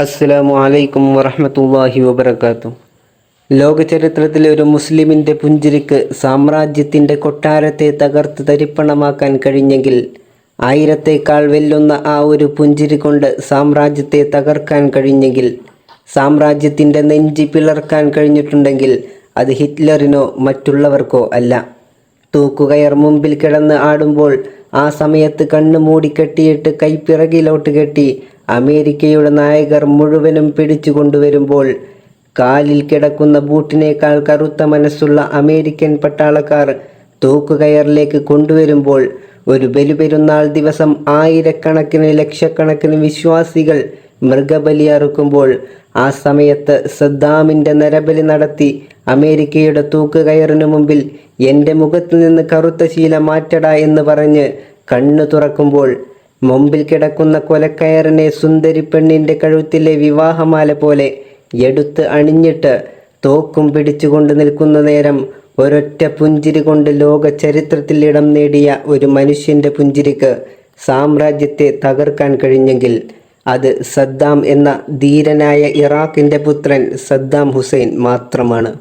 അസ്സലാമു അലൈക്കും വറഹ്മത്തുള്ളാഹി വബറകാതുഹു. ലോക ചരിത്രത്തിലെ ഒരു മുസ്ലിമിൻ്റെ പുഞ്ചിരിക്ക് സാമ്രാജ്യത്തിൻ്റെ കൊട്ടാരത്തെ തകർത്ത് തരിപ്പണമാക്കാൻ കഴിഞ്ഞെങ്കിൽ, ആയിരത്തേക്കാൾ വെല്ലുന്ന ആ ഒരു പുഞ്ചിരി കൊണ്ട് സാമ്രാജ്യത്തെ തകർക്കാൻ കഴിഞ്ഞെങ്കിൽ, സാമ്രാജ്യത്തിൻ്റെ നെഞ്ചി പിളർക്കാൻ കഴിഞ്ഞിട്ടുണ്ടെങ്കിൽ അത് ഹിറ്റ്ലറിനോ മറ്റുള്ളവർക്കോ അല്ല. തൂക്കുകയർ മുമ്പിൽ കിടന്ന് ആടുമ്പോൾ ആ സമയത്ത് കണ്ണ് മൂടിക്കെട്ടിയിട്ട് കൈപ്പിറകിലോട്ട് കെട്ടി അമേരിക്കയുടെ നായകർ മുഴുവനും പിടിച്ചു കൊണ്ടുവരുമ്പോൾ, കാലിൽ കിടക്കുന്ന ബൂട്ടിനേക്കാൾ കറുത്ത മനസ്സുള്ള അമേരിക്കൻ പട്ടാളക്കാർ തൂക്കുകയറിലേക്ക് കൊണ്ടുവരുമ്പോൾ, ഒരു ബലിപെരുന്നാൾ ദിവസം ആയിരക്കണക്കിന് ലക്ഷക്കണക്കിന് വിശ്വാസികൾ മൃഗബലി അറുക്കുമ്പോൾ, ആ സമയത്ത് സദ്ദാമിൻ്റെ നരബലി നടത്തി അമേരിക്കയുടെ തൂക്കുകയറിനു മുമ്പിൽ എൻ്റെ മുഖത്ത് നിന്ന് കറുത്ത ശീല മാറ്റടാ എന്ന് പറഞ്ഞ് കണ്ണു തുറക്കുമ്പോൾ, മുമ്പിൽ കിടക്കുന്ന കൊലക്കയറിനെ സുന്ദരി പെണ്ണിൻ്റെ കഴുത്തിലെ വിവാഹമാല പോലെ എടുത്ത് അണിഞ്ഞിട്ട് തോക്കും പിടിച്ചുകൊണ്ട് നിൽക്കുന്ന നേരം ഒരൊറ്റ പുഞ്ചിരി കൊണ്ട് ലോക ചരിത്രത്തിൽ ഇടം നേടിയ ഒരു മനുഷ്യൻ്റെ പുഞ്ചിരിക്ക് സാമ്രാജ്യത്തെ തകർക്കാൻ കഴിഞ്ഞെങ്കിൽ അത് സദ്ദാം എന്ന ധീരനായ ഇറാഖിൻ്റെ പുത്രൻ സദ്ദാം ഹുസൈൻ മാത്രമാണ്.